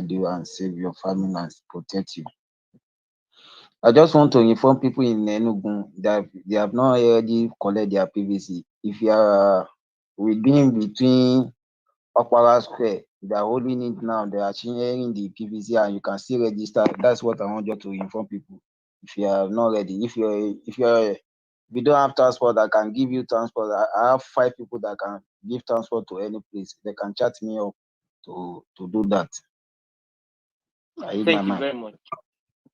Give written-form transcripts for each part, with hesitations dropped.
you and save your family and protect you. I just want to inform people in Enugu that they have not already collected their PVC. If you are within between Opera Square, they are holding it now. They are sharing the PVC, and you can still register. That's what I want you to inform people. If you are not ready, if you don't have transport, I can give you transport. I have 5 people that can give transport to any place. They can chat me up to do that. I hit my Thank you mind. very much.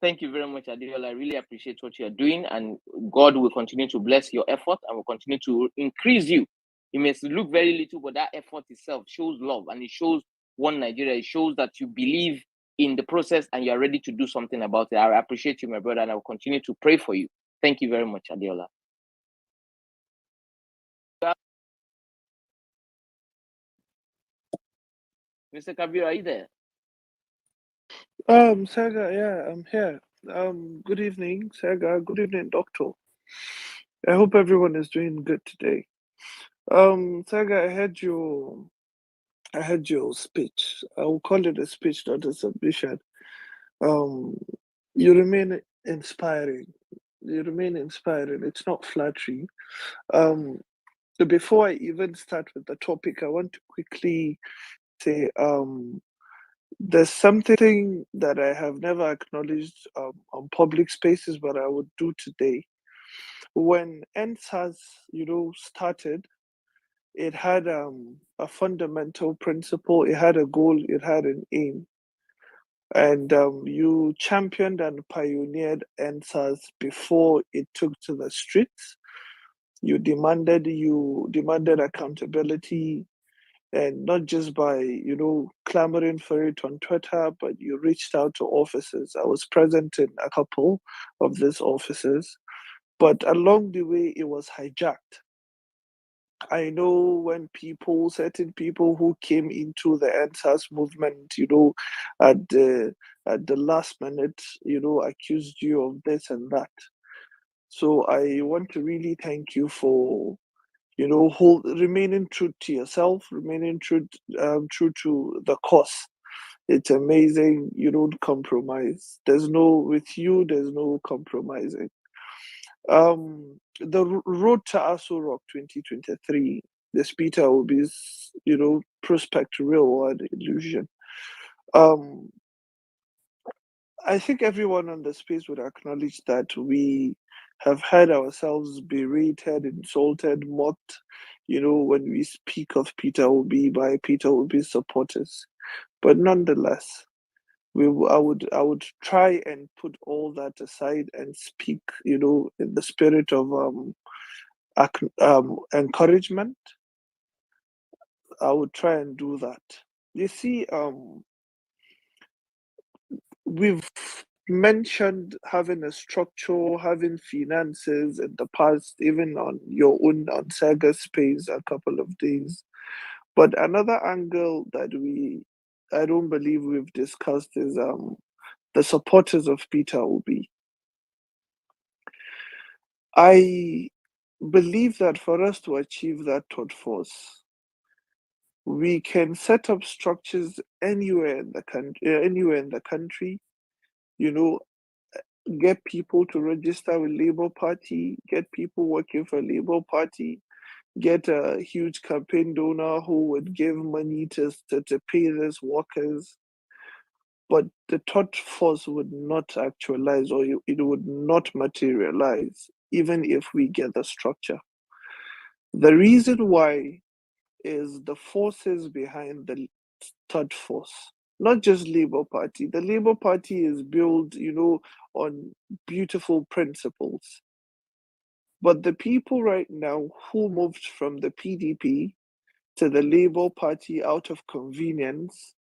Thank you very much, Adiola. I really appreciate what you're doing, and God will continue to bless your effort and will continue to increase you. It may look very little, but that effort itself shows love, and it shows one Nigeria. It shows that you believe in the process and you're ready to do something about it. I appreciate you, my brother, and I will continue to pray for you. Thank you very much, Adiola. Mr. Kabir, are you there? Saga, yeah, I'm here. Good evening, Saga. Good evening, Doctor. I hope everyone is doing good today. Saga, I heard your speech. I will call it a speech, not a submission. You remain inspiring. You remain inspiring. It's not flattery. So before I even start with the topic, I want to quickly say, there's something that I have never acknowledged on public spaces, but I would do today. When NSAS, started, it had a fundamental principle, it had a goal, it had an aim. And you championed and pioneered NSAS before it took to the streets. You demanded accountability, and not just by clamoring for it on Twitter, but you reached out to offices. I was present in a couple of these offices, but along the way it was hijacked. I know when certain people who came into the NSAS movement, at the last minute, accused you of this and that. So I want to really thank you for remaining true to yourself, remaining true to the cause. It's amazing. You don't compromise. There's no compromising. The road to AsoRock 2023, this PeterObi's, prospect real world illusion. I think everyone on the space would acknowledge that we have had ourselves berated, insulted, mocked, when we speak of PeterObi by PeterObi's supporters. But nonetheless, I would try and put all that aside and speak, in the spirit of encouragement. I would try and do that. You see, we've mentioned having a structure, having finances in the past, even on your own on Saga Space a couple of days. But another angle that I don't believe we've discussed is the supporters of PeterObi. I believe that for us to achieve that third force, we can set up structures anywhere in the country, get people to register with Labour Party, get people working for Labour Party, get a huge campaign donor who would give money to pay these workers. But the third force would not actualize, or it would not materialize, even if we get the structure. The reason why is the forces behind the third force, not just Labour Party. The Labour Party is built, on beautiful principles. But the people right now who moved from the PDP to the Labour Party out of convenience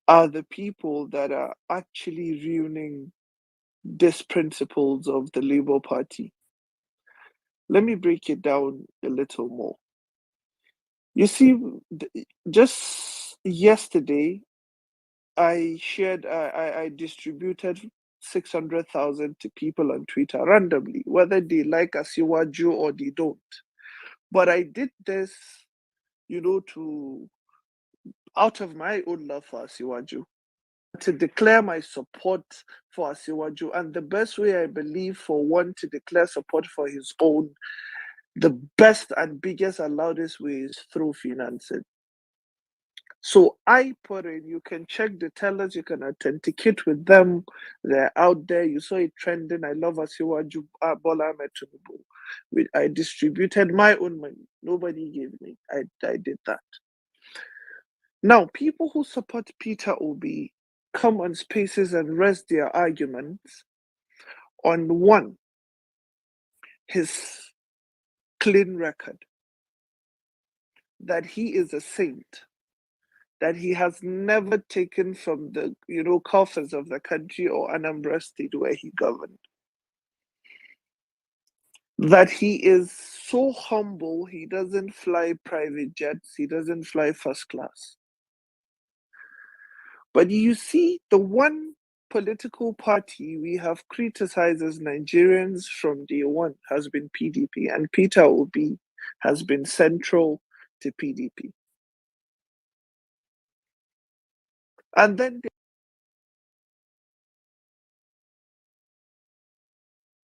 are the people that are actually ruining these principles of the Labour Party. Let me break it down a little more. You see, just yesterday, I distributed 600,000 to people on Twitter randomly, whether they like Asiwaju or they don't. But I did this, to out of my own love for Asiwaju, to declare my support for Asiwaju. And the best way, I believe, for one to declare support for his own, the best and biggest and loudest way is through financing. So I put in, you can check the tellers, you can authenticate with them. They're out there. You saw it trending. I love Asiwaju Bola Ahmed Tinubu. I distributed my own money. Nobody gave me. I did that. Now, people who support Peter Obi come on spaces and rest their arguments on one, his clean record, that he is a saint, that he has never taken from the coffers of the country or Anambra State where he governed, that he is so humble, he doesn't fly private jets, he doesn't fly first class. But you see, the one political party we have criticized as Nigerians from day one has been PDP, and Peter Obi has been central to PDP. And then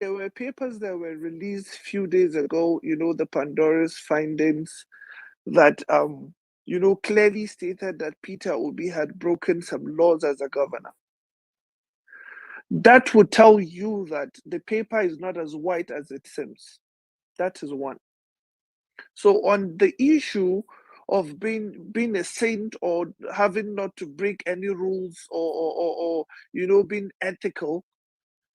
there were papers that were released a few days ago, the Pandora's findings that, clearly stated that Peter Obi had broken some laws as a governor. That would tell you that the paper is not as white as it seems. That is one. So on the issue of being a saint or having not to break any rules or being ethical,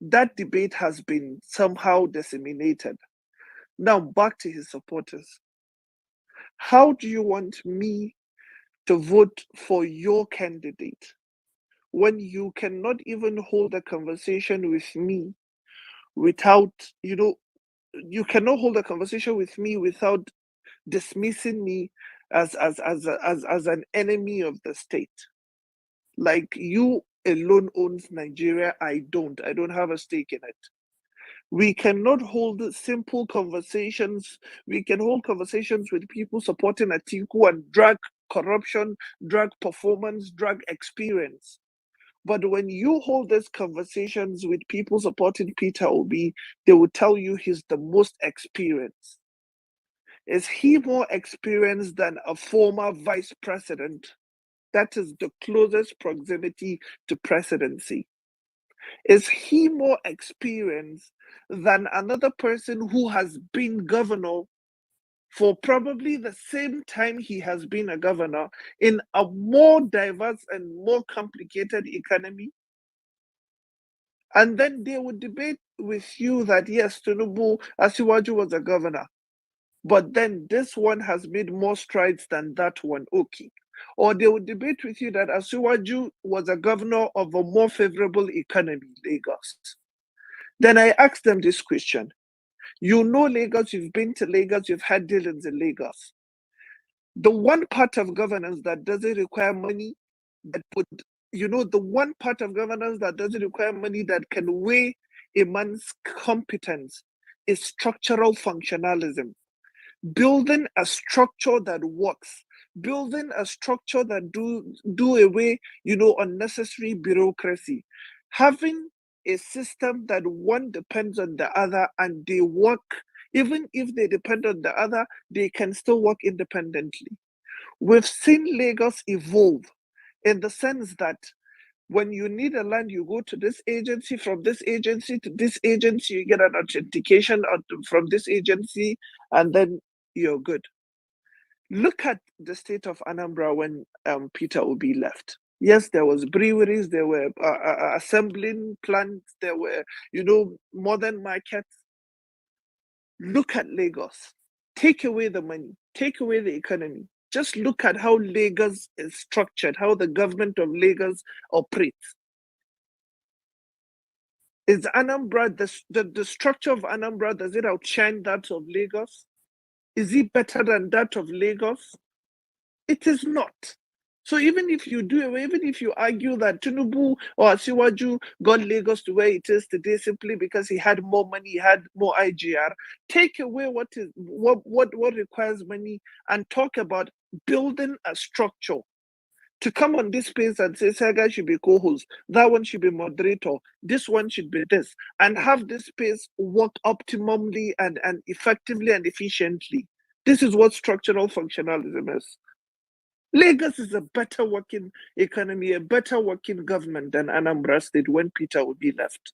that debate has been somehow disseminated. Now back to his supporters. How do you want me to vote for your candidate when you cannot even hold a conversation with me without, you cannot hold a conversation with me without dismissing me as an enemy of the state? Like, you alone owns Nigeria. I don't have a stake in it. We cannot hold simple conversations. We can hold conversations with people supporting Atiku and drag corruption, drag performance, drag experience. But when you hold these conversations with people supporting Peter Obi, they will tell you he's the most experienced. Is he more experienced than a former vice president? That is the closest proximity to presidency. Is he more experienced than another person who has been governor for probably the same time he has been a governor in a more diverse and more complicated economy? And then they would debate with you that, yes, Tinubu Asiwaju was a governor, but then this one has made more strides than that one. Okay. Or they would debate with you that Asiwaju was a governor of a more favorable economy, Lagos. Then I asked them this question. You know Lagos, you've been to Lagos, you've had dealings in Lagos. The one part of governance that doesn't require money, that would, the one part of governance that doesn't require money that can weigh a man's competence is structural functionalism. Building a structure that works, building a structure that do away, unnecessary bureaucracy, having a system that one depends on the other and they work. Even if they depend on the other, they can still work independently. We've seen Lagos evolve in the sense that when you need a land, you go to this agency, from this agency to this agency, you get an authentication from this agency, and then you're good. Look at the state of Anambra when Peter Obi left. Yes, there was breweries, there were assembling plants, there were, modern markets. Look at Lagos. Take away the money, take away the economy. Just look at how Lagos is structured, how the government of Lagos operates. Is Anambra, the structure of Anambra, does it outshine that of Lagos? Is it better than that of Lagos? It is not. So even if you argue that Tinubu or Asiwaju got Lagos to where it is today simply because he had more money, he had more IGR, take away what requires money and talk about building a structure. to come on this space and say Sega should be co-host, that one should be moderator, this one should be this, and have this space work optimally and effectively and efficiently. This is what structural functionalism is. Lagos is a better working economy, a better working government than Anambra State when Peter Obi left.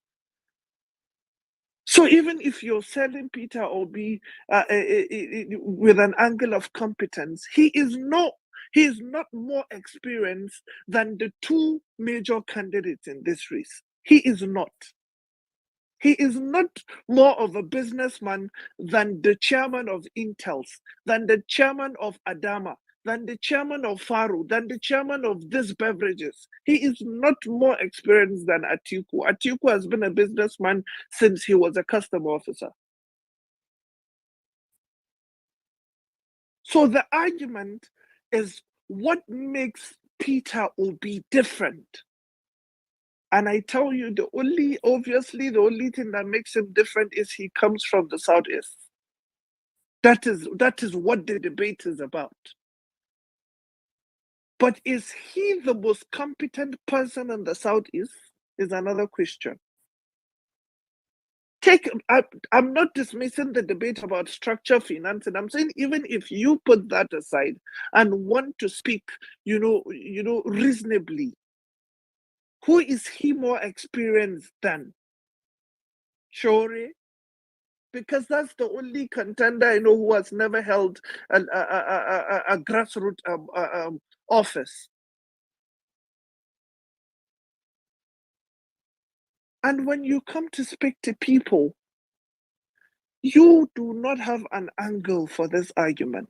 So even if you're selling Peter Obi with an angle of competence, he is not more experienced than the two major candidates in this race. He is not. He is not more of a businessman than the chairman of Intels, than the chairman of Adama, than the chairman of Faro, than the chairman of these beverages. He is not more experienced than Atiku. Atiku has been a businessman since he was a custom officer. So the argument is what makes Peter Obi different? And I tell you, obviously, the only thing that makes him different is he comes from the Southeast. That is what the debate is about. But is he the most competent person in the Southeast? Is another question. I'm not dismissing the debate about structure finance, and I'm saying even if you put that aside and want to speak, reasonably, who is he more experienced than? Shore? Because that's the only contender I know who has never held a grassroots office. And when you come to speak to people, you do not have an angle for this argument.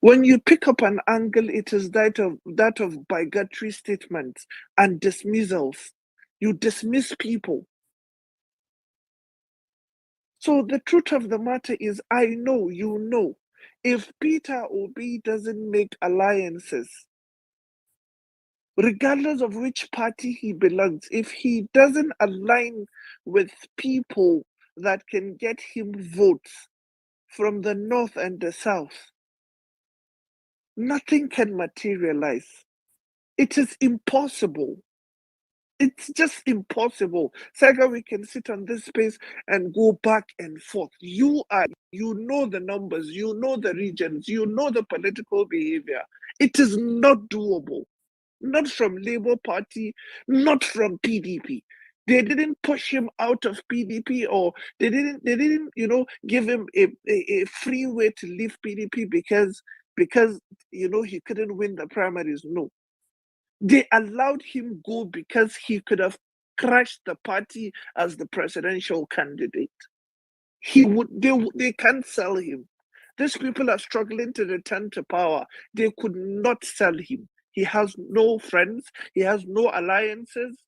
When you pick up an angle, it is that of bigotry statements and dismissals. You dismiss people. So the truth of the matter is, I know, you know, if Peter Obi doesn't make alliances, regardless of which party he belongs, if he doesn't align with people that can get him votes from the north and the south, nothing can materialize. It is impossible. It's just impossible. Saga, we can sit on this space and go back and forth. You know the numbers, you know the regions, you know the political behavior. It is not doable. Not from Labour Party, not from PDP. They didn't push him out of PDP, or they didn't, give him a free way to leave PDP because he couldn't win the primaries. No. They allowed him go because he could have crashed the party as the presidential candidate. They can't sell him. These people are struggling to return to power. They could not sell him. He has no friends. He has no alliances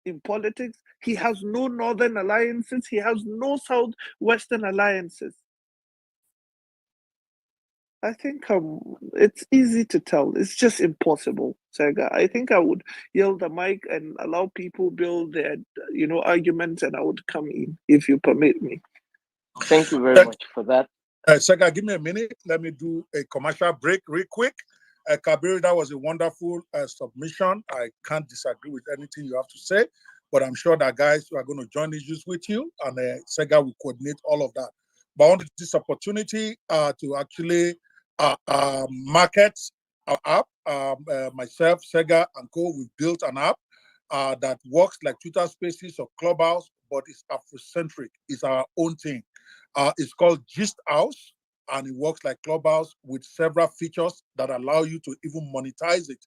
in politics. He has no northern alliances. He has no southwestern alliances. I think it's easy to tell. It's just impossible, Sega. I think I would yield the mic and allow people build their, arguments, and I would come in if you permit me. Thank you very much for that. Sega, give me a minute. Let me do a commercial break real quick. Kabir, that was a wonderful submission. I can't disagree with anything you have to say, but I'm sure that guys who are going to join issues with you, and Sega will coordinate all of that. But I wanted this opportunity to actually market our app. Myself, Sega, and Co. We built an app that works like Twitter Spaces or Clubhouse, but it's Afrocentric. It's our own thing. It's called Gist House, and it works like Clubhouse with several features that allow you to even monetize it.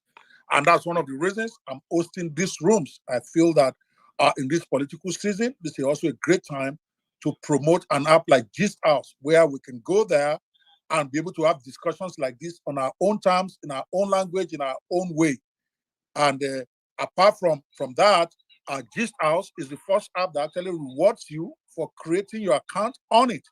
And that's one of the reasons I'm hosting these rooms. I feel that in this political season, this is also a great time to promote an app like Gist House, where we can go there and be able to have discussions like this on our own terms, in our own language, in our own way. And apart from that, Gist House is the first app that actually rewards you for creating your account on it.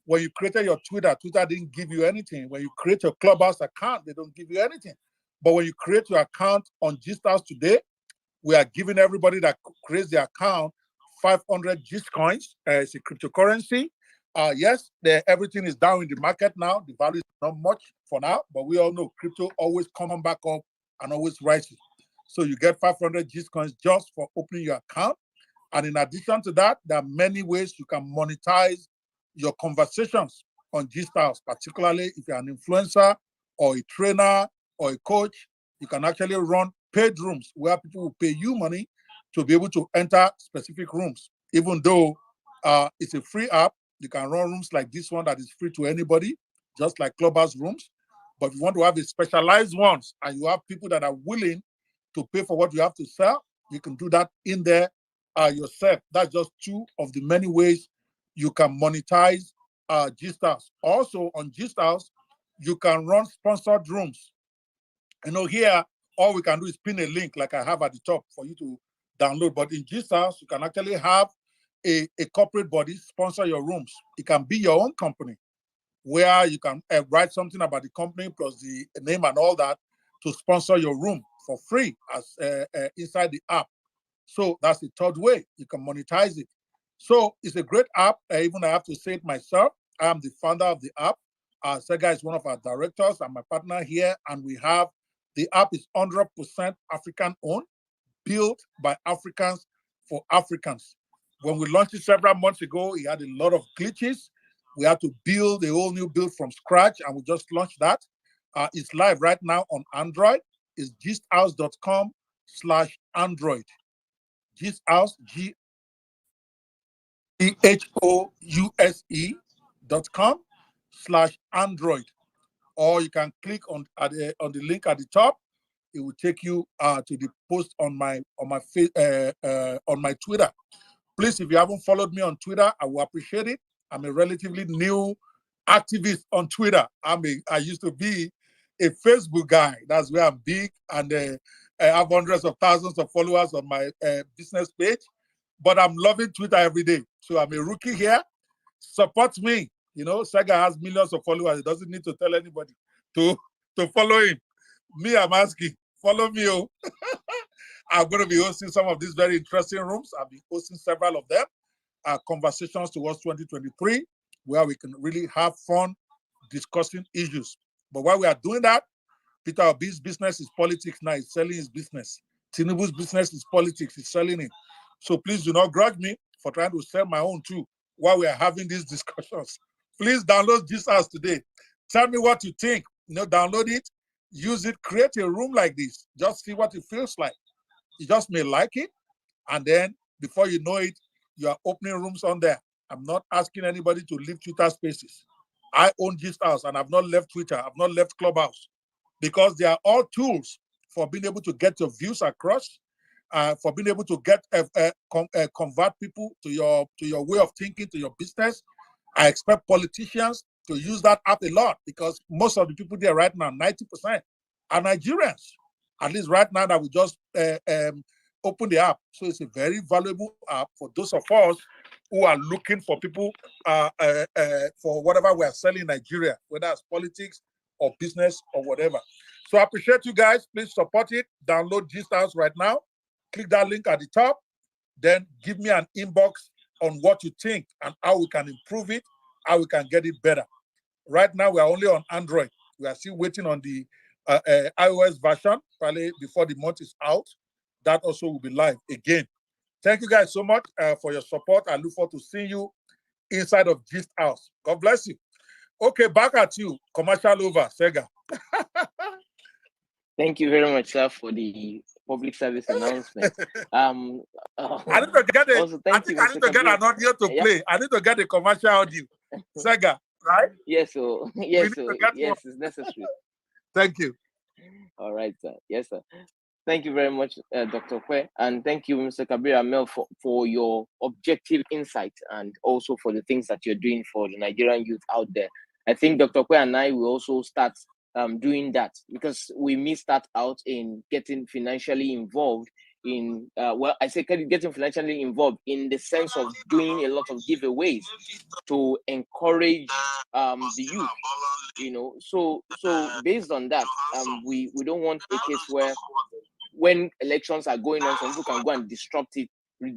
When you created your Twitter didn't give you anything. When you create your Clubhouse account, they don't give you anything. But when you create your account on Gist House today, we are giving everybody that creates the account 500 Gist coins. It's a cryptocurrency. Yes, everything is down in the market now. The value is not much for now, but we all know crypto always come back up and always write it. So you get 500 Gist coins just for opening your account. And in addition to that, there are many ways you can monetize your conversations on Gist House, particularly if you're an influencer or a trainer or a coach. You can actually run paid rooms where people will pay you money to be able to enter specific rooms. Even though it's a free app, you can run rooms like this one that is free to anybody, just like Clubhouse rooms. But if you want to have a specialized ones and you have people that are willing to pay for what you have to sell, you can do that in there yourself. That's just two of the many ways you can monetize Gist House. Also on Gist House, you can run sponsored rooms. Here, all we can do is pin a link like I have at the top for you to download. But in Gist House, you can actually have a corporate body sponsor your rooms. It can be your own company where you can write something about the company plus the name and all that to sponsor your room for free as inside the app. So that's the third way you can monetize it. So it's a great app. Even I have to say it myself. I am the founder of the app. Sega is one of our directors. I'm my partner here, and we have the app is 100% African owned, built by Africans for Africans. When we launched it several months ago, it had a lot of glitches. We had to build a whole new build from scratch, and we just launched that. It's live right now on Android. It's gisthouse.com/Android. Gisthouse, GTHOUSE.com/Android. Or you can click on the link at the top. It will take you to the post on my Twitter. Please, if you haven't followed me on Twitter, I will appreciate it. I'm a relatively new activist on Twitter. I used to be a Facebook guy. That's where I'm big, and I have hundreds of thousands of followers on my business page. But I'm loving Twitter every day. So I'm a rookie here. Support me. Sega has millions of followers. He doesn't need to tell anybody to follow him. Me, I'm asking, follow me. I'm going to be hosting some of these very interesting rooms. I've been hosting several of them. Conversations towards 2023, where we can really have fun discussing issues. But while we are doing that, PeterObi's business is politics now. He's selling his business. Tinubu's business is politics. He's selling it. So please do not grudge me for trying to sell my own too while we are having these discussions. Please download Gist House today. Tell me what you think. Download it, use it, create a room like this. Just see what it feels like. You just may like it, and then before you know it, you are opening rooms on there. I'm not asking anybody to leave Twitter Spaces. I own Gist House, and I've not left Twitter. I've not left Clubhouse, because they are all tools for being able to get your views across, for being able to get convert people to your way of thinking, to your business. I expect politicians to use that app a lot, because most of the people there right now, 90%, are Nigerians. At least right now that we just open the app. So it's a very valuable app for those of us who are looking for people for whatever we are selling in Nigeria, whether it's politics or business or whatever. So I appreciate you guys. Please support it. Download Gist House right now. Click that link at the top. Then give me an inbox on what you think and how we can improve it, how we can get it better. Right now, we are only on Android. We are still waiting on the iOS version, probably before the month is out. That also will be live again. Thank you guys so much for your support. I look forward to seeing you inside of Gist House. God bless you. Okay, back at you. Commercial over, Sega. Thank you very much, sir, for the public service announcement. I need to get also, I need to get an audio to play. I need to get a commercial audio. Sega, right? Yes, so yes, it's necessary. Thank you. All right, sir. Yes, sir. Thank you very much, Dr. Kwe, and thank you, Mr. Kabir Amel, for your objective insight and also for the things that you're doing for the Nigerian youth out there. I think Dr. Kwe and I will also start doing that, because we missed that out in getting financially involved in, I say getting financially involved in the sense of doing a lot of giveaways to encourage the youth, so based on that, we don't want a case where when elections are going on, some people can go and disrupt it with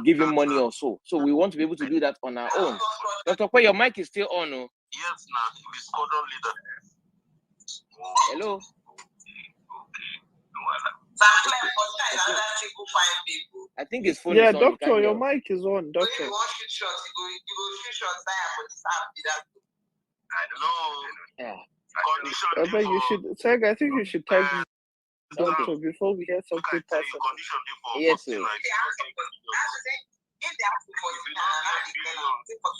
giving money or so. So we want to be able to do that on our own. Dr. Kwe, your mic is still on. Oh. Yes, now, the squadron leader. Hello. I think his phone Yeah, is on. You doctor, can't your hear. mic is on, doctor. Yeah. I bet you should, Sag, I think you should text doctor before we hear something personal. Yes, sir.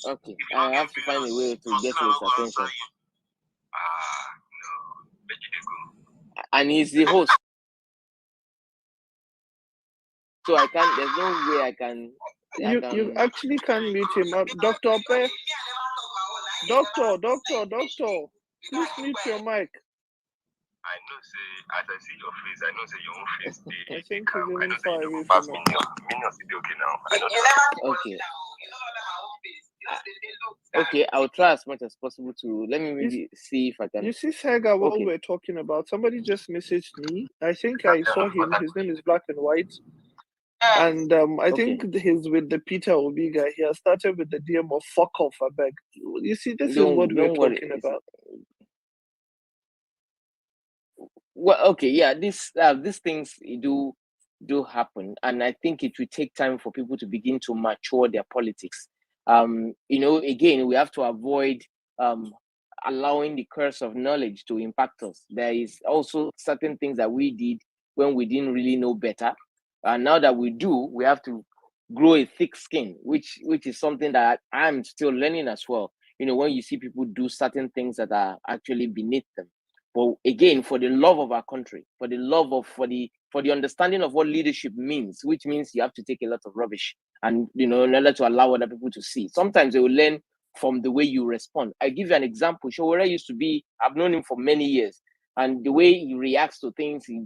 Okay, I have to find a way to get to his attention. And he's the host. So I can't, there's no way I can. You actually can't mute him up. Doctor, please mute your mic. I know, say, as I see your face, I know, say, your own face. I think he's even know, far say, you away don't pass from us. Minions will be okay now. I know. Okay. Okay, I'll try as much as possible to let me maybe see if I can. You see, Saga, what we're talking about, somebody just messaged me. I think I saw him. His name is Black and White. And I think he's with the PeterObi guy. He has started with the DM of fuck off, I beg. You see, this is what we're talking about. Well, okay, yeah, these things do happen, and I think it will take time for people to begin to mature their politics. Again, we have to avoid allowing the curse of knowledge to impact us. There is also certain things that we did when we didn't really know better, and now that we do, we have to grow a thick skin, which is something that I'm still learning as well. When you see people do certain things that are actually beneath them. But again, for the love of our country, for the understanding of what leadership means, which means you have to take a lot of rubbish and in order to allow other people to see. Sometimes they will learn from the way you respond. I give you an example. Showore used to be, I've known him for many years, and the way he reacts to things, he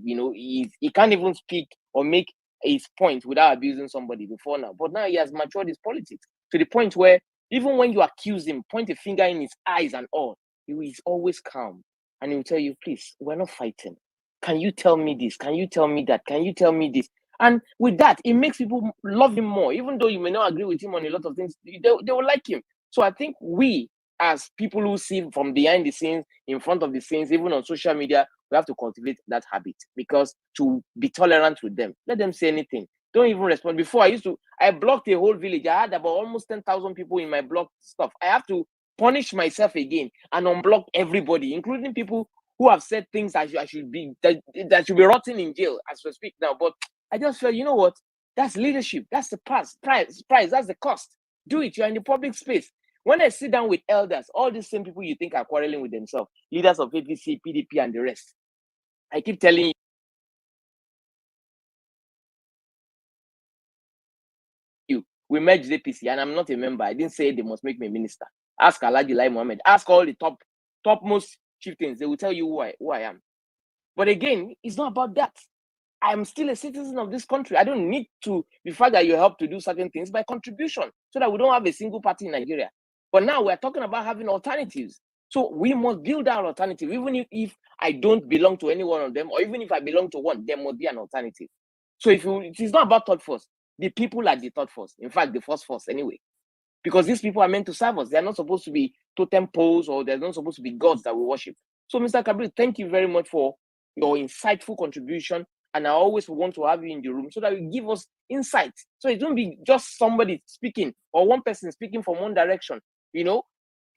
can't even speak or make his point without abusing somebody before now. But now he has matured his politics to the point where even when you accuse him, point a finger in his eyes and all, he is always calm. And he'll tell you, please, we're not fighting. Can you tell me this? Can you tell me that? Can you tell me this? And with that, it makes people love him more. Even though you may not agree with him on a lot of things, they will like him. So I think we, as people who see from behind the scenes, in front of the scenes, even on social media, we have to cultivate that habit, because to be tolerant with them, let them say anything. Don't even respond. Before, I blocked a whole village. I had about almost 10,000 people in my blocked stuff. I have to punish myself again and unblock everybody, including people who have said things that should be rotting in jail as we speak now. But I just feel, you know what? That's leadership. That's the price. That's the cost. Do it. You're in the public space. When I sit down with elders, all these same people you think are quarreling with themselves, leaders of APC, PDP, and the rest, I keep telling you, we merged APC, and I'm not a member. I didn't say they must make me minister. Ask Alhaji Lai Mohammed. Ask all the topmost chieftains. They will tell you who I am. But again, it's not about that. I'm still a citizen of this country. I don't need to be fact that you help to do certain things by contribution, so that we don't have a single party in Nigeria. But now we're talking about having alternatives. So we must build our alternative. Even if I don't belong to any one of them, or even if I belong to one, there must be an alternative. So it is not about third force. The people are the third force. In fact, the first force anyway. Because these people are meant to serve us. They're not supposed to be totem poles, or they're not supposed to be gods that we worship. So, Mr. Kabir, thank you very much for your insightful contribution. And I always want to have you in the room so that you give us insight. So it won't be just somebody speaking or one person speaking from one direction.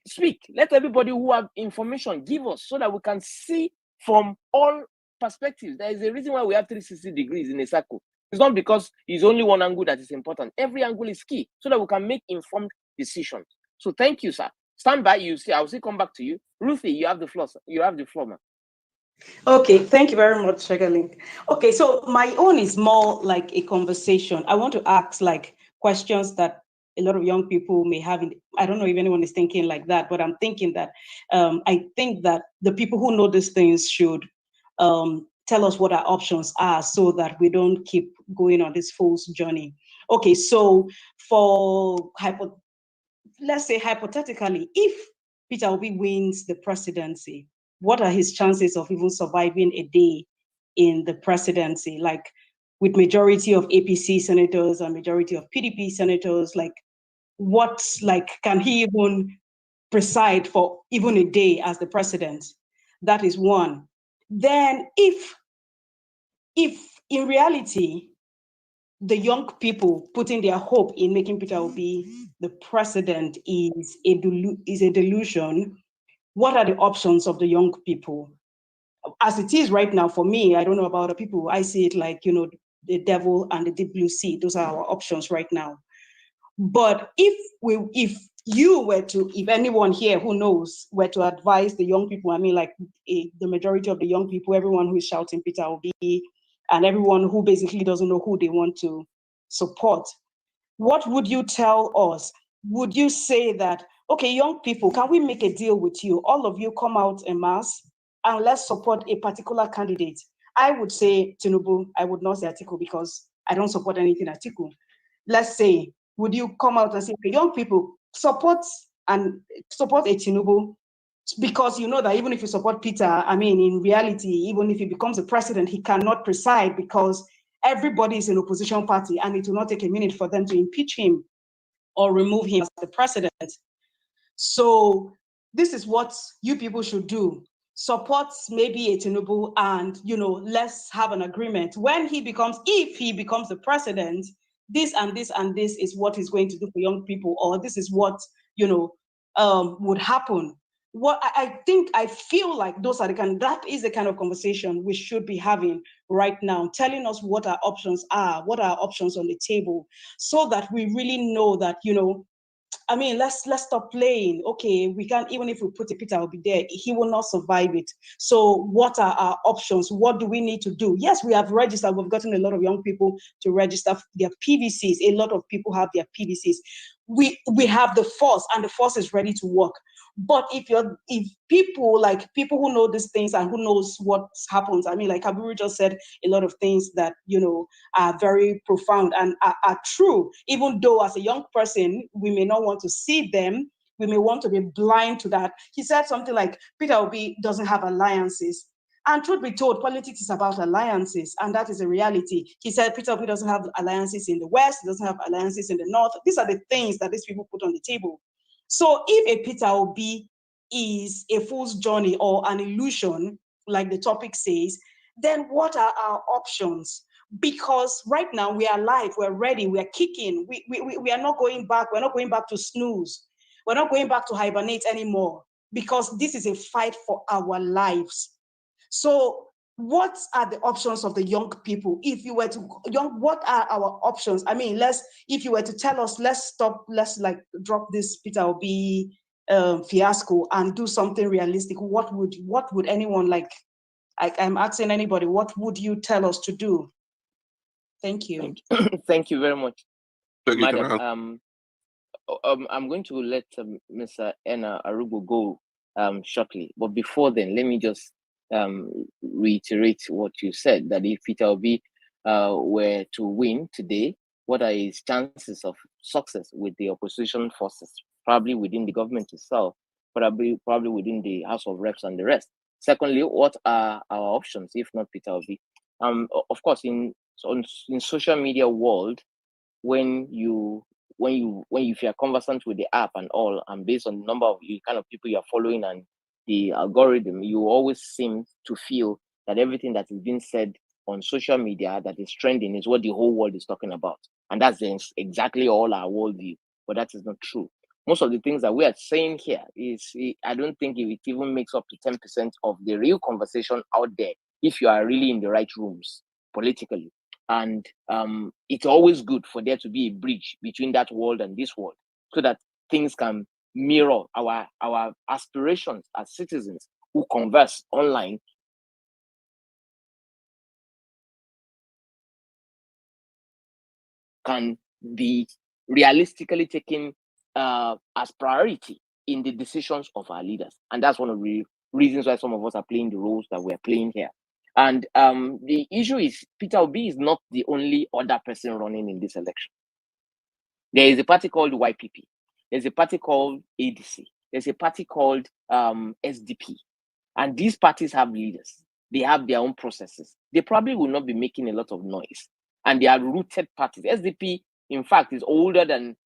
Speak. Let everybody who have information give us, so that we can see from all perspectives. There is a reason why we have 360 degrees in a circle. It's not because it's only one angle that is important. Every angle is key, so that we can make informed decisions. So thank you, sir. Stand by. I'll still come back to you. Ruthie, you have the floor, sir. You have the floor, ma'am. Okay, thank you very much, Shagalink. Okay, so my own is more like a conversation. I want to ask questions that a lot of young people may have. I don't know if anyone is thinking like that, but I'm thinking that I think that the people who know these things should tell us what our options are, so that we don't keep going on this fool's journey. Okay, so let's say hypothetically, if Peter Obi wins the presidency, what are his chances of even surviving a day in the presidency? Like, with majority of APC senators and majority of PDP senators, can he even preside for even a day as the president? That is one. Then if if in reality, the young people putting their hope in making Peter Obi the president is a delusion, what are the options of the young people? As it is right now, for me, I don't know about other people, I see it like, the devil and the deep blue sea. Those are our options right now. But if anyone here who knows were to advise the young people, I mean, like the majority of the young people, everyone who is shouting Peter Obi, and everyone who basically doesn't know who they want to support, what would you tell us? Would you say that, okay, young people, can we make a deal with you? All of you come out en masse and let's support a particular candidate. I would say Tinubu. I would not say Atiku because I don't support anything Atiku. Let's say, would you come out and say, okay, young people, support a Tinubu? Because you know that even if you support Peter, I mean, in reality, even if he becomes a president, he cannot preside because everybody is in opposition party and it will not take a minute for them to impeach him or remove him as the president. So this is what you people should do. Support maybe a Tinubu and, let's have an agreement. If he becomes the president, this and this and this is what he's going to do for young people, or this is what, would happen. What I feel like that is the kind of conversation we should be having right now, telling us what our options are, what are our options on the table, so that we really know that, I mean, let's stop playing. Okay, we can't, even if we put a Peter will be there, he will not survive it. So what are our options? What do we need to do? Yes, we have registered. We've gotten a lot of young people to register their PVCs. A lot of people have their PVCs. We have the force, and the force is ready to work. But if people who know these things and who knows what happens, I mean, like Kaburu just said a lot of things that, are very profound and are true, even though as a young person, we may not want to see them. We may want to be blind to that. He said something like, Peter Obi doesn't have alliances. And truth be told, politics is about alliances, and that is a reality. He said Peter Obi doesn't have alliances in the West, he doesn't have alliances in the North. These are the things that these people put on the table. So if a Peter Obi is a fool's journey or an illusion, like the topic says, then what are our options? Because right now we are alive, we're ready, we're kicking. We are not going back. We're not going back to snooze. We're not going back to hibernate anymore, because this is a fight for our lives. So what are the options of the young people? If you were to what are our options? I mean, if you were to tell us, let's drop this Peter Obi fiasco and do something realistic. What would anyone like? I'm asking anybody, what would you tell us to do? Thank you. Thank you very much, Okay, Madam. I'm going to let Mr. Enna Arugo go shortly, but before then, let me just reiterate what you said, that if Peter Obi were to win today, what are his chances of success with the opposition forces, probably within the government itself, probably within the House of Reps and the rest? Secondly, what are our options if not Peter Obi? Of course, in social media world, if you are conversant with the app and all, and based on the number of kind of people you are following and the algorithm, you always seem to feel that everything that is being said on social media that is trending is what the whole world is talking about. And that's exactly all our worldview. But that is not true. Most of the things that we are saying here I don't think it even makes up to 10% of the real conversation out there if you are really in the right rooms politically. And it's always good for there to be a bridge between that world and this world, so that things can mirror our aspirations as citizens who converse online. Can be realistically taken as priority in the decisions of our leaders. And that's one of the reasons why some of us are playing the roles that we're playing here. And the issue is Peter Obi is not the only other person running in this election. There is a party called YPP. There's a party called ADC. There's a party called SDP. And these parties have leaders. They have their own processes. They probably will not be making a lot of noise. And they are rooted parties. SDP, in fact, is older than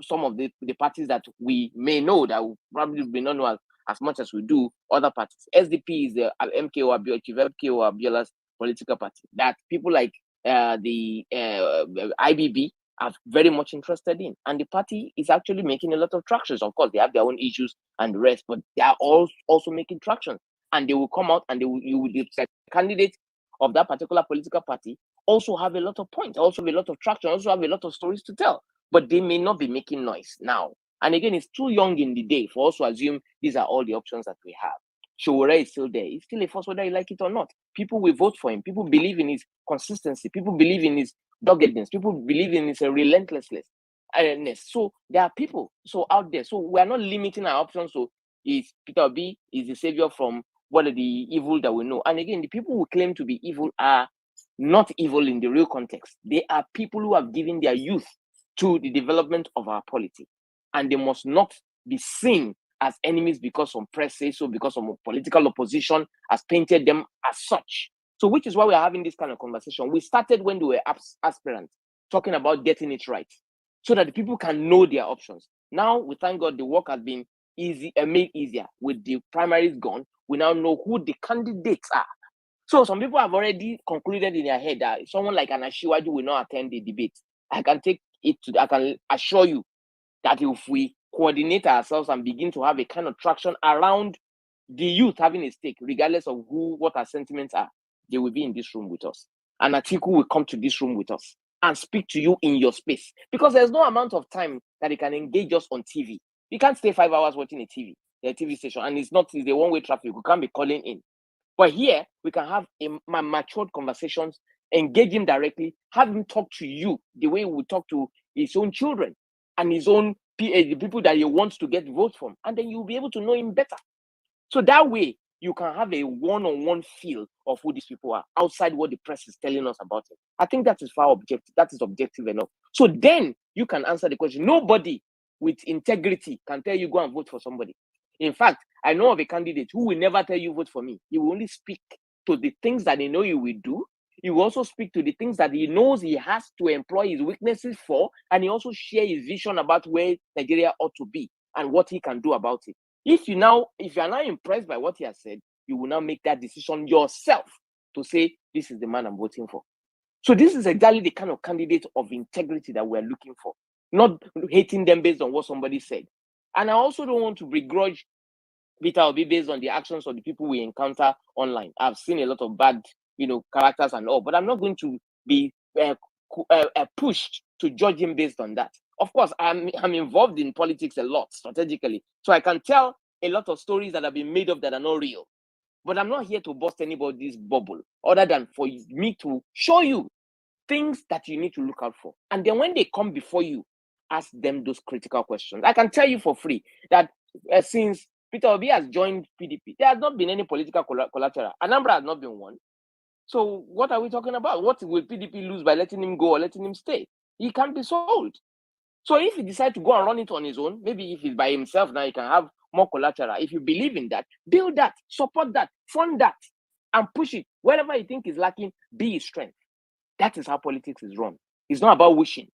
some of the parties that we may know, that we probably may not know as much as we do other parties. SDP is the Chief MKO Abiola's political party that people like the IBB are very much interested in, and the party is actually making a lot of traction. Of course, they have their own issues and the rest, but they are also making traction, and they will come out and the candidate of that particular political party also have a lot of points, also have a lot of traction, also have a lot of stories to tell, but they may not be making noise now. And again, it's too young in the day for us to assume these are all the options that we have. Sowore is still there. He's still a force whether you like it or not. People will vote for him. People believe in his consistency. People believe in his doggedness. People believe in his relentlessness. So there are people out there. So we are not limiting our options. So is Peter Obi is the savior from what are the evil that we know. And again, the people who claim to be evil are not evil in the real context. They are people who have given their youth to the development of our polity. And they must not be seen as enemies because some press says so, because some political opposition has painted them as such. So which is why we are having this kind of conversation. We started when they were aspirants, talking about getting it right, so that the people can know their options. Now, we thank God the work has been made easier. With the primaries gone, we now know who the candidates are. So some people have already concluded in their head that someone like Anashiwaju will not attend the debate. I can assure you that if we coordinate ourselves and begin to have a kind of traction around the youth having a stake, regardless of what our sentiments are, they will be in this room with us. And Atiku will come to this room with us and speak to you in your space. Because there's no amount of time that he can engage us on TV. You can't stay 5 hours watching a TV station, and it's a one-way traffic. We can't be calling in. But here, we can have matured conversations, engage him directly, have him talk to you the way he would talk to his own children and his own the people that he wants to get votes from. And then you'll be able to know him better. So that way, you can have a one-on-one feel of who these people are outside what the press is telling us about it. I think that is far objective. That is objective enough. So then you can answer the question. Nobody with integrity can tell you go and vote for somebody. In fact, I know of a candidate who will never tell you vote for me. He will only speak to the things that they know you will do. He will also speak to the things that he knows he has to employ his weaknesses for, and he also share his vision about where Nigeria ought to be and what he can do about it. If you are now impressed by what he has said, you will now make that decision yourself to say, this is the man I'm voting for. So this is exactly the kind of candidate of integrity that we're looking for, not hating them based on what somebody said. And I also don't want to begrudge Peter Obi based on the actions of the people we encounter online. I've seen a lot of bad, characters and all, but I'm not going to be pushed to judge him based on that. Of course, I'm involved in politics a lot strategically, so I can tell a lot of stories that have been made up that are not real. But I'm not here to burst anybody's bubble, other than for me to show you things that you need to look out for. And then when they come before you, ask them those critical questions. I can tell you for free that since Peter Obi has joined PDP, there has not been any political collateral. Anambra has not been one. So what are we talking about? What will PDP lose by letting him go or letting him stay? He can't be sold. So if he decides to go and run it on his own, maybe if he's by himself now, he can have more collateral. If you believe in that, build that, support that, fund that, and push it. Wherever you think is lacking, be his strength. That is how politics is run. It's not about wishing.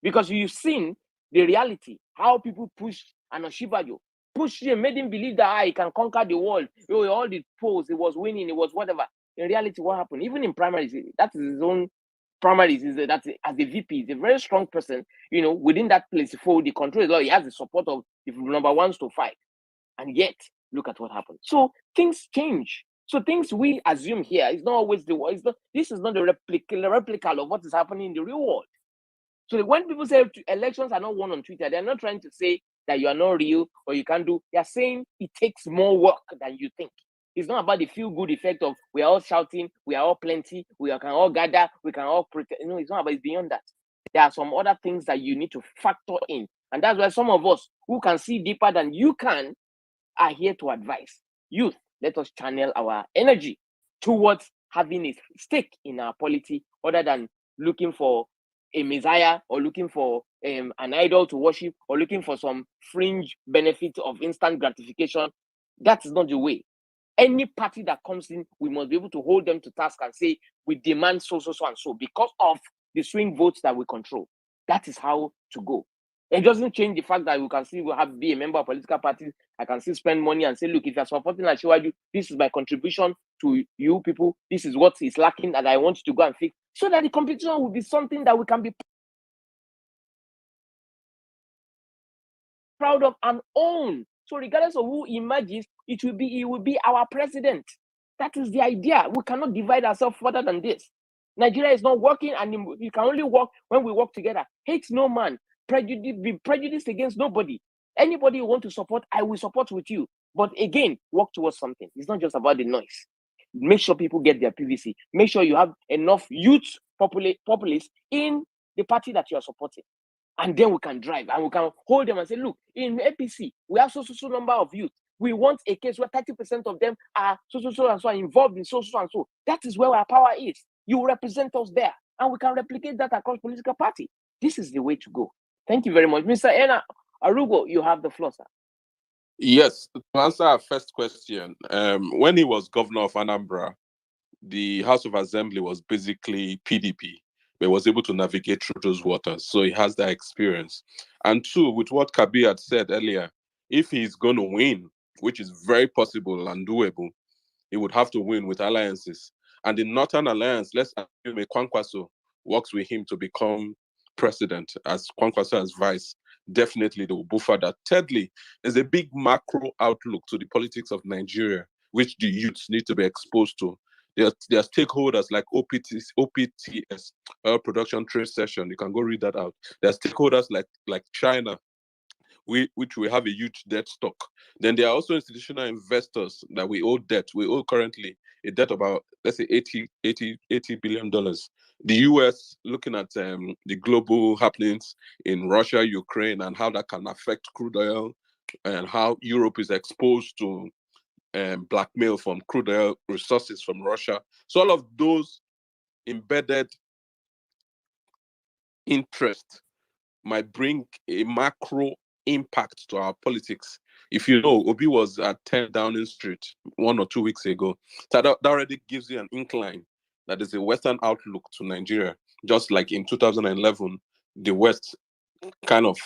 Because you've seen the reality, how people push Anashibajo, pushed him, made him believe that he can conquer the world. All the polls, he was winning, it was whatever. In reality, what happened? Even in primaries, that is his own primaries. That's as a VP, he's a very strong person. Within that place, for the control, he has the support of the number ones to fight. And yet, look at what happened. So things change. So things we assume here is not always this is not the replica of what is happening in the real world. So when people say elections are not won on Twitter, they're not trying to say that you are not real or you can't do. They're saying it takes more work than you think. It's not about the feel-good effect of we are all shouting, we are all plenty, we can all gather, we can all protect. It's not about it's beyond that. There are some other things that you need to factor in. And that's why some of us who can see deeper than you can are here to advise. Youth, let us channel our energy towards having a stake in our polity other than looking for a messiah or looking for an idol to worship or looking for some fringe benefit of instant gratification. That is not the way. Any party that comes in, we must be able to hold them to task and say, we demand so, and so because of the swing votes that we control. That is how to go. It doesn't change the fact that we can still be a member of political parties. I can still spend money and say, look, if you're supporting Asiwaju, this is my contribution to you people. This is what is lacking that I want you to go and fix, so that the competition will be something that we can be proud of and own. So regardless of who emerges, it will be our president. That is the idea. We cannot divide ourselves further than this. Nigeria is not working, and we can only work when we work together. Hate no man, be prejudiced against nobody. Anybody you want to support, I will support with you. But again, work towards something. It's not just about the noise. Make sure people get their PVC. Make sure you have enough youth populace in the party that you are supporting. And then we can drive and we can hold them and say, look, in APC, we have so number of youth. We want a case where 30% of them are so and so involved in so and so. That is where our power is. You represent us there, and we can replicate that across political party. This is the way to go. Thank you very much. Mr. Ena Arugo, you have the floor, sir. Yes, to answer our first question, when he was governor of Anambra, the House of Assembly was basically PDP, but was able to navigate through those waters. So he has that experience. And two, with what Kabir had said earlier, if he's going to win, which is very possible and doable, he would have to win with alliances. And the Northern Alliance, let's assume Kwankwaso works with him to become president, as Kwankwaso as vice. Definitely they will buffer that. Thirdly, there's a big macro outlook to the politics of Nigeria, which the youths need to be exposed to. There are stakeholders like OPTS, Oil Production Trade Session. You can go read that out. There are stakeholders like China, which we have a huge debt stock. Then there are also institutional investors that we owe debt. We owe currently a debt about, let's say, $80 billion. The US, looking at the global happenings in Russia, Ukraine, and how that can affect crude oil, and how Europe is exposed to blackmail from crude oil resources from Russia. So all of those embedded interest might bring a macro impact to our politics. If you know, Obi was at 10 Downing Street 1 or 2 weeks ago. So that already gives you an incline that there's a Western outlook to Nigeria. Just like in 2011, the West kind of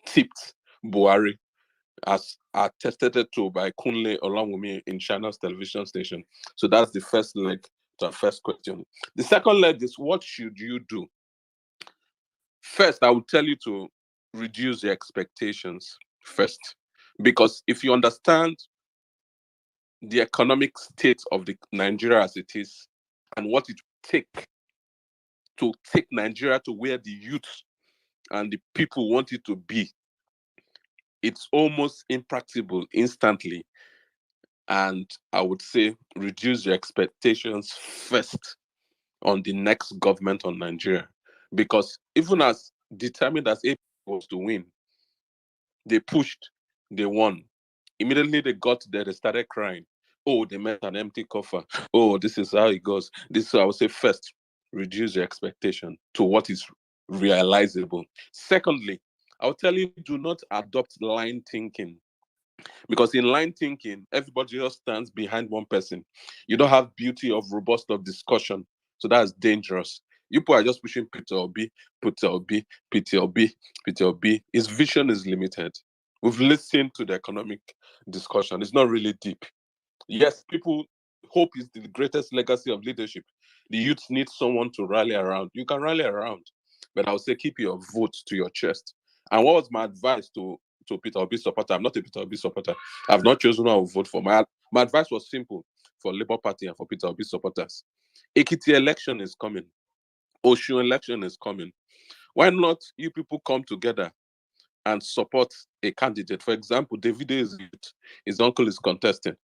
tipped Buhari, as attested to by Kunle Olawumi in China's television station. So that's the first leg to our first question. The second leg is, what should you do? First, I would tell you to reduce your expectations first. Because if you understand the economic state of the Nigeria as it is, and what it take to take Nigeria to where the youth and the people want it to be, it's almost impractical instantly. And I would say reduce your expectations first on the next government on Nigeria. Because even as determined as AP was to win, they pushed, they won. Immediately they got there, they started crying. Oh, they met an empty coffer. Oh, this is how it goes. This is, I would say, first, reduce your expectation to what is realizable. Secondly, I'll tell you, do not adopt line thinking. Because in line thinking, everybody just stands behind one person. You don't have beauty of robust of discussion. So that's dangerous. You people are just pushing Peter Obi, Peter Obi, Peter Obi, Peter Obi. His vision is limited. We've listened to the economic discussion. It's not really deep. Yes, people, hope is the greatest legacy of leadership. The youth need someone to rally around. You can rally around, but I would say keep your vote to your chest. And what was my advice to Peter Obi supporter? I'm not a Peter Obi supporter. I've not chosen who I will vote for. My advice was simple for Labour Party and for Peter Obi supporters. Ekiti election is coming. Osun election is coming. Why not you people come together and support a candidate? For example, Davido is youth. His uncle is contesting.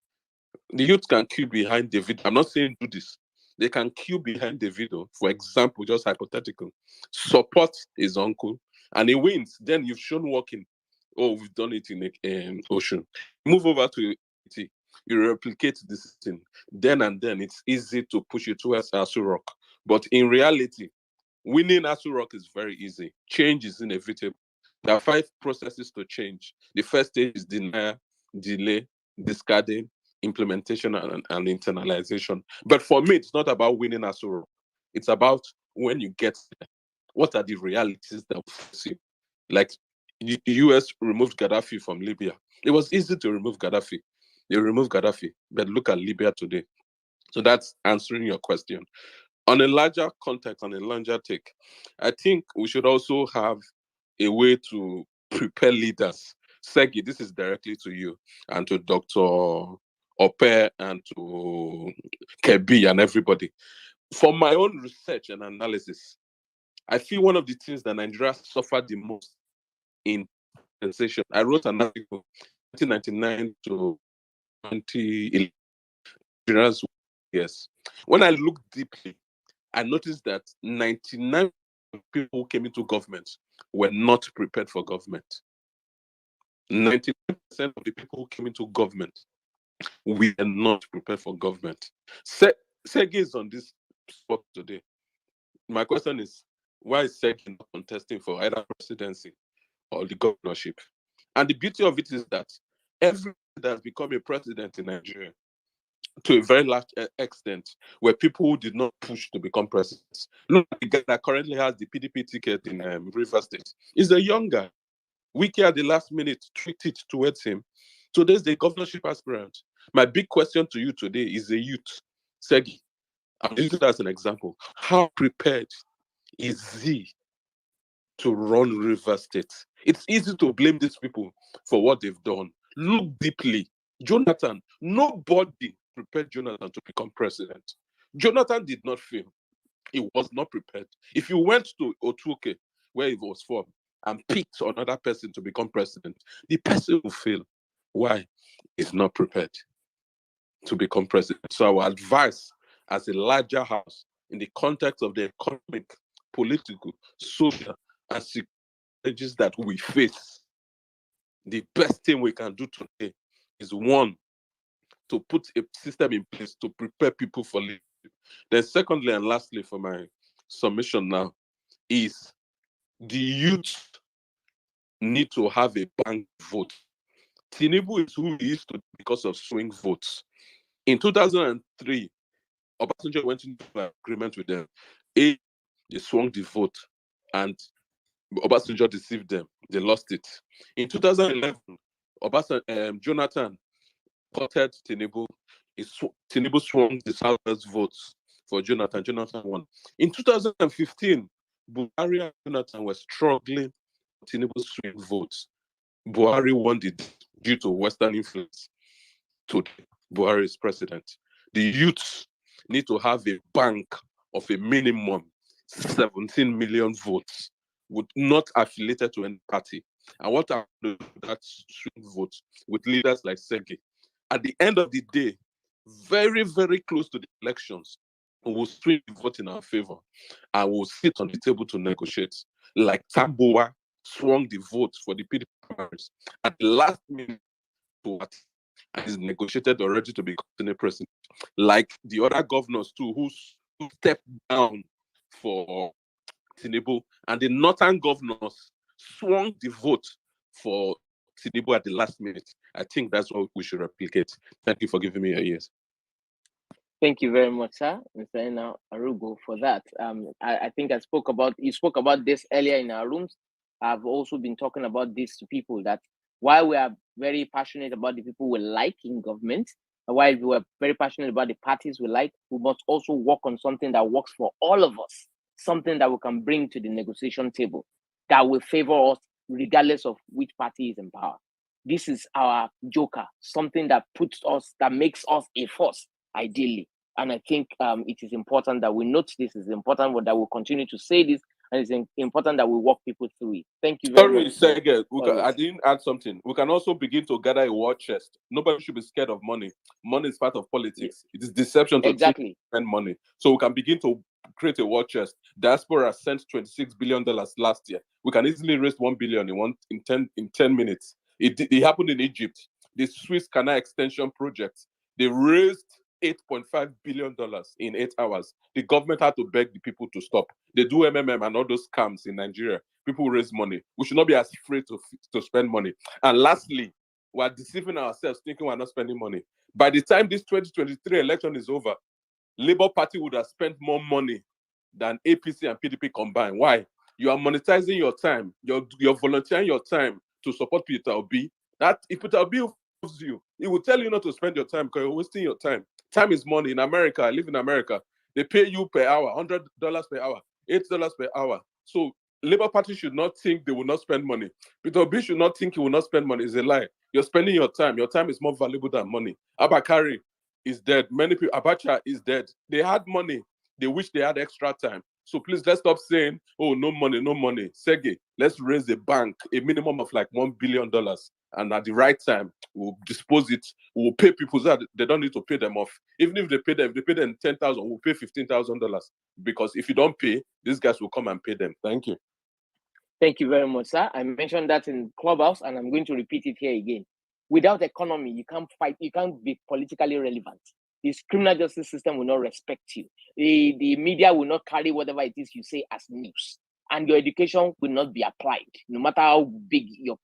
The youth can queue behind Davido. I'm not saying do this. They can queue behind Davido, for example, just hypothetical. Support his uncle, and he wins. Then you've shown working. Oh, we've done it in Ocean. Move over to it. You replicate this thing. Then it's easy to push it towards AsoRock. But in reality, winning AsoRock is very easy. Change is inevitable. There are 5 processes to change. The first stage is denial, delay, discarding, implementation, and internalization. But for me, it's not about winning AsoRock. It's about when you get there, what are the realities that we see? Like The US removed Gaddafi from Libya. It was easy to remove Gaddafi. They removed Gaddafi, but look at Libya today. So that's answering your question. On a larger context, on a larger take, I think we should also have a way to prepare leaders. Segi, this is directly to you and to Dr. Ope and to Kebi and everybody. From my own research and analysis, I feel one of the things that Nigeria suffered the most in sensation. I wrote an article 1999 to 2011. Yes. When I look deeply, I noticed that 99% of people who came into government were not prepared for government. 99% of the people who came into government were not prepared for government. Segi is on this spot today. My question is, why is Segi not contesting for either presidency or the governorship? And the beauty of it is that everybody that has become a president in Nigeria, to a very large extent, were people who did not push to become presidents. Look at the guy that currently has the PDP ticket in River State. He's a young guy. Wiki at the last minute tweeted it towards him. Today's the governorship aspirant. My big question to you today is a youth. Segi, I'm using that as an example. How prepared is he to run River State? It's easy to blame these people for what they've done. Look deeply. Jonathan, nobody prepared Jonathan to become president. Jonathan did not fail. He was not prepared. If you went to Otuoke, where he was from, and picked another person to become president, the person will fail. Why? He's not prepared to become president. So our advice as a larger house in the context of the economic, political, social, and security challenges that we face, the best thing we can do today is one, to put a system in place to prepare people for leadership. Then secondly and lastly for my submission now is the youth need to have a bank vote. Tinubu is who he is to because of swing votes. In 2003, Obasanjo went into an agreement with them. They swung the vote and Obasanjo deceived them. They lost it. In 2011, Jonathan courted Tinubu. Tinubu swung the Southwest votes for Jonathan. Jonathan won. In 2015, Buhari and Jonathan were struggling for Tinubu's swing votes. Buhari won it due to Western influence. Today, Buhari is president. The youths need to have a bank of a minimum 17 million votes, not affiliated to any party. And what are that swing votes with leaders like Segi? At the end of the day, very, very close to the elections, we will swing the vote in our favor and we'll sit on the table to negotiate. Like Tamboa swung the vote for the PDP primaries at the last minute to what? And is negotiated already to become Senate president. Like the other governors too, who stepped down for Tinubu, and the northern governors swung the vote for Tinubu at the last minute. I think that's what we should replicate. Thank you for giving me your ears. Thank you very much, sir, Mr. Ena Arugo, for that. I think you spoke about this earlier in our rooms. I've also been talking about this to people, that while we are very passionate about the people we like in government, and while we are very passionate about the parties we like, we must also work on something that works for all of us, something that we can bring to the negotiation table that will favor us regardless of which party is in power. This is our joker, something that makes us a force, ideally. And I think it is important that we note this. It's important that we continue to say this, and it's important that we walk people through it. Thank you very much. Sorry, Sege, I didn't add something. We can also begin to gather a war chest. Nobody should be scared of money. Money is part of politics. It is deception to spend money. So we can begin to create a war chest. Diaspora sent $26 billion last year. We can easily raise $1 billion in 10 minutes. It happened in Egypt. The Swiss Canal Extension Project, they raised $8.5 billion in 8 hours. The government had to beg the people to stop. They do MMM and all those scams in Nigeria. People raise money. We should not be as afraid to spend money. And lastly, we are deceiving ourselves thinking we're not spending money. By the time this 2023 election is over, Labour Party would have spent more money than APC and PDP combined. Why? You are monetizing your time. You're volunteering your time to support Peter Obi. That if Peter Obi loves you, he will tell you not to spend your time because you're wasting your time. Time is money. In America, I live in America. They pay you per hour, $100 per hour, $8 per hour. So Labour Party should not think they will not spend money. Peter Obi should not think he will not spend money. It's a lie. You're spending your time. Your time is more valuable than money. Abakari is dead. Many people, Abacha is dead. They had money. They wish they had extra time. So please, let's stop saying, oh, no money, no money. Sege, let's raise a bank, a minimum of like $1 billion. And at the right time, we'll dispose it. We'll pay people so that they don't need to pay them off. Even if they pay them $10,000, we'll pay $15,000. Because if you don't pay, these guys will come and pay them. Thank you. Thank you very much, sir. I mentioned that in Clubhouse, and I'm going to repeat it here again. Without economy, you can't fight, you can't be politically relevant. This criminal justice system will not respect you. The media will not carry whatever it is you say as news. And your education will not be applied, no matter how big your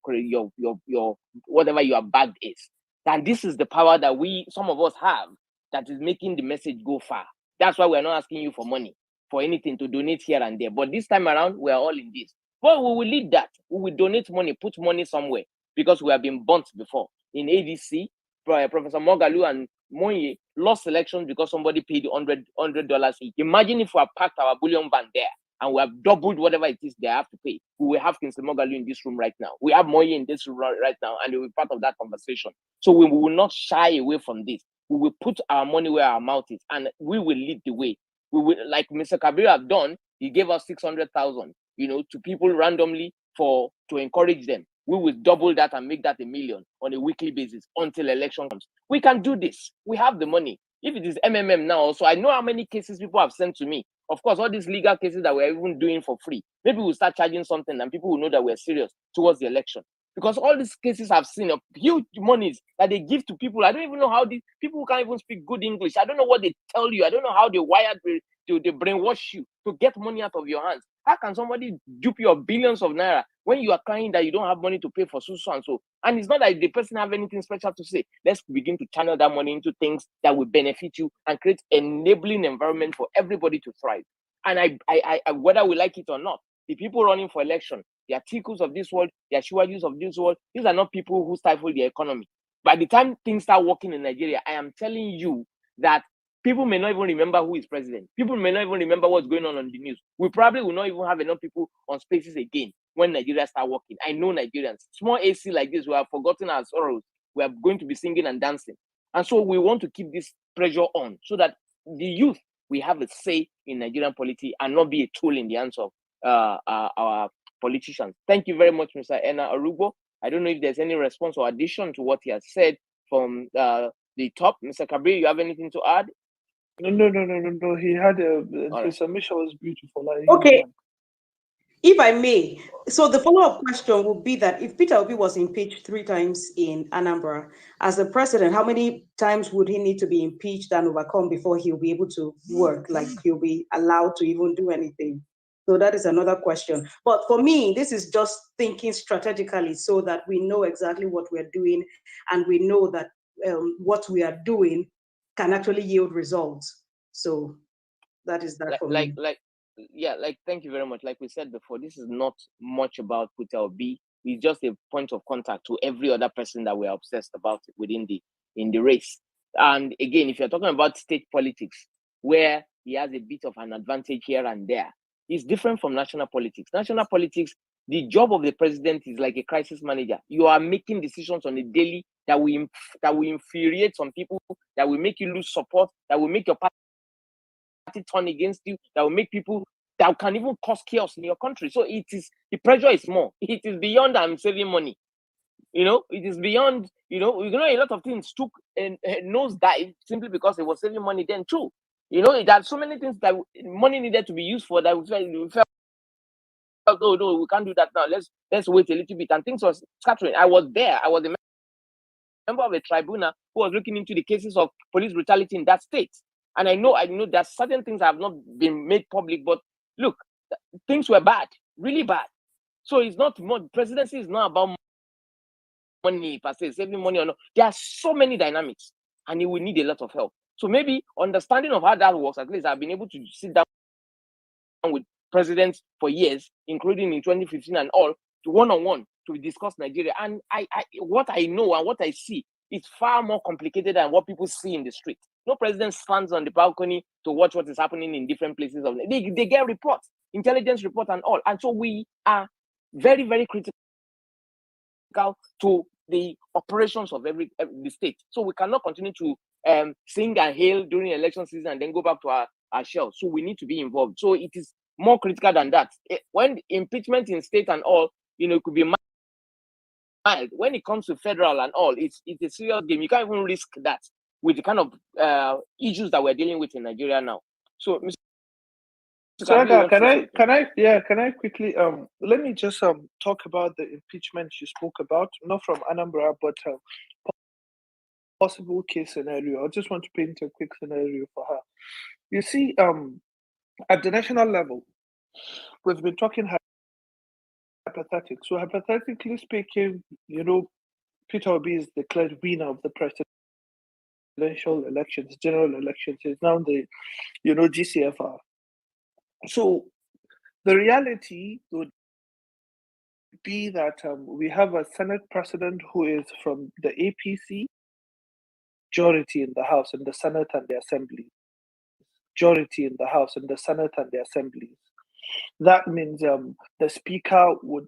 whatever your bag is. And this is the power that some of us have that is making the message go far. That's why we're not asking you for money, for anything to donate here and there. But this time around, we're all in this. But we will lead that. We will donate money, put money somewhere, because we have been burnt before. In ADC, Professor Mogalu and Monye lost elections because somebody paid $100 each. Imagine if we have packed our bullion van there and we have doubled whatever it is they have to pay. We will have Kingsley Mogalu in this room right now. We have Monye in this room right now, and they will be part of that conversation. So we will not shy away from this. We will put our money where our mouth is, and we will lead the way. We will, like Mr. Kabir have done. He gave us 600,000, to people randomly to encourage them. We will double that and make that $1 million on a weekly basis until election comes. We can do this. We have the money. If it is MMM now, so I know how many cases people have sent to me. Of course, all these legal cases that we're even doing for free. Maybe we'll start charging something and people will know that we're serious towards the election. Because all these cases I've seen of huge monies that they give to people. I don't even know how these people who can't even speak good English. I don't know what they tell you. I don't know how they wired they brainwash you to get money out of your hands. How can somebody dupe you of billions of naira when you are crying that you don't have money to pay for so and so? And it's not that the person have anything special to say. Let's begin to channel that money into things that will benefit you and create enabling environment for everybody to thrive. And I whether we like it or not, the people running for election, the Atikus of this world, the Ashiwajus of this world, these are not people who stifle the economy. By the time things start working in Nigeria, I am telling you that people may not even remember who is president. People may not even remember what's going on the news. We probably will not even have enough people on spaces again when Nigeria start working. I know Nigerians. Small AC like this, we have forgotten our sorrows. We are going to be singing and dancing. And so we want to keep this pressure on so that the youth, we have a say in Nigerian politics and not be a tool in the hands of our politicians. Thank you very much, Mr. Ena Arugo. I don't know if there's any response or addition to what he has said from the top. Mr. Kabir, you have anything to add? No. He had his submission was beautiful. Okay. If I may, so the follow-up question would be that if Peter Obi was impeached 3 times in Anambra, as the president, how many times would he need to be impeached and overcome before he'll be able to work, like he'll be allowed to even do anything? So that is another question. But for me, this is just thinking strategically so that we know exactly what we're doing and we know that what we are doing can actually yield results. So that is that for me. Thank you very much. Like we said before, this is not much about Peter Obi. It's just a point of contact to every other person that we're obsessed about within the race. And again, if you're talking about state politics, where he has a bit of an advantage here and there, it's different from national politics. National politics, the job of the president is like a crisis manager. You are making decisions on a daily that will infuriate some people, that will make you lose support, that will make your party turn against you, that will make people, that can even cause chaos in your country. So the pressure is more. It is beyond I'm saving money. It is beyond, a lot of things took a nosedive simply because it was saving money then too. There are so many things that money needed to be used for that we felt, oh no, we can't do that now. Let's wait a little bit. And things were scattering. I was there. I was a member of a tribunal who was looking into the cases of police brutality in that state. And I know that certain things have not been made public, but look, things were bad, really bad. So it's not more, presidency is not about money per se, saving money or not. There are so many dynamics and you will need a lot of help. So maybe understanding of how that works, at least I've been able to sit down with presidents for years, including in 2015 and all, to one-on-one to discuss Nigeria. And what I know and what I see is far more complicated than what people see in the street. No president stands on the balcony to watch what is happening in different places. They get reports, intelligence reports and all. And so we are very, very critical to the operations of every the state. So we cannot continue to sing and hail during election season and then go back to our shell. So we need to be involved. So it is more critical than that. When impeachment in state and all, it could be mild. When it comes to federal and all, it's a serious game. You can't even risk that with the kind of issues that we're dealing with in Nigeria now. So, Mr. Saga, can I quickly let me just talk about the impeachment you spoke about, not from Anambra, but possible case scenario. I just want to paint a quick scenario for her. You see, at the national level, we've been talking hypothetical. So hypothetically speaking, PeterObi is declared winner of the presidential elections, general elections. He's now the, GCFR. So the reality would be that we have a Senate president who is from the APC, majority in the House and the Senate and the Assembly. Majority in the House and the Senate and the Assemblies. That means the Speaker would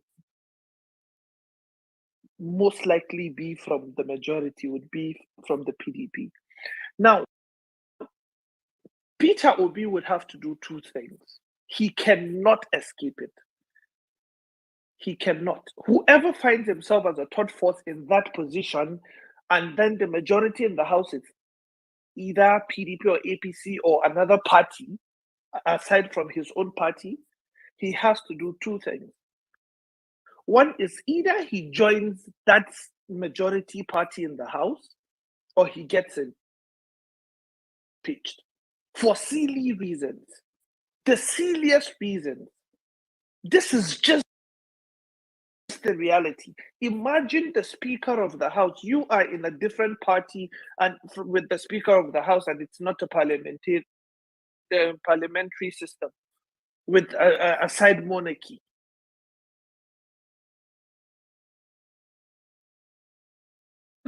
most likely be from the majority, would be from the PDP. Now, PeterObi would have to do two things. He cannot escape it. He cannot. Whoever finds himself as a third force in that position, and then the majority in the House is either PDP or APC or another party, aside from his own party, he has to do two things. One is either he joins that majority party in the House, or he gets impeached for silly reasons. The silliest reasons. This is just the reality. Imagine the Speaker of the House. You are in a different party and with the Speaker of the House, and it's not a parliamentary system with a side monarchy.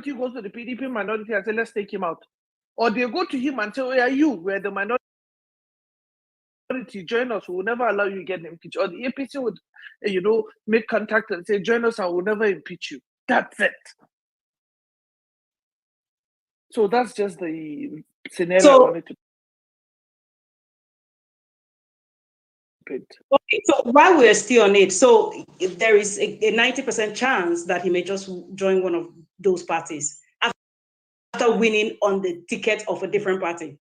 He goes to the PDP minority and say, let's take him out. Or they go to him and say, where are you? We're the minority. Join us, we'll never allow you to get impeached. Or the APC would, make contact and say, join us and we'll never impeach you. That's it. So that's just the scenario I wanted to paint. Okay, so while we're still on it, so there is a 90% chance that he may just join one of those parties after winning on the ticket of a different party,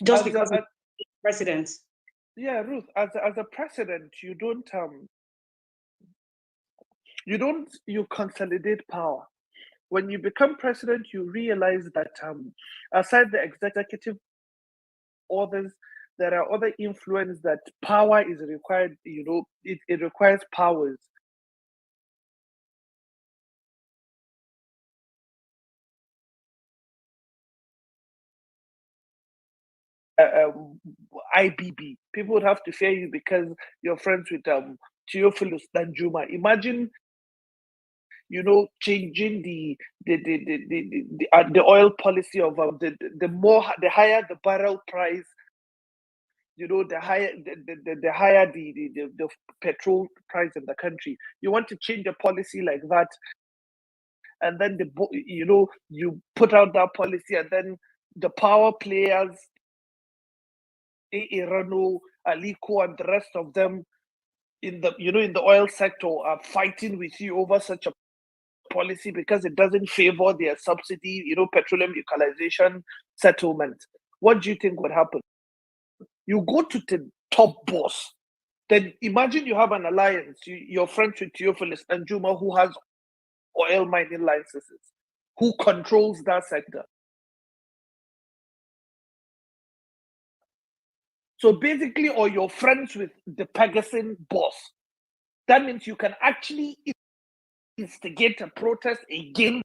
just because he's president. Yeah, Ruth, as a president, you consolidate power. When you become president, you realize that aside the executive orders, there are other influence that power is required. It requires powers. IBB. People would have to fear you because you're friends with Theophilus Danjuma. Imagine, changing the oil policy of the higher the barrel price, the higher the petrol price in the country. You want to change a policy like that, and then you put out that policy, and then the power players, Irano, Aliko, and the rest of them in the oil sector are fighting with you over such a policy because it doesn't favor their subsidy, petroleum equalization settlement. What do you think would happen? You go to the top boss, then imagine you have an alliance. You're friends with Theophilus Danjuma, who has oil mining licenses, who controls that sector. So basically, or you're friends with the Pegasus boss. That means you can actually instigate a protest against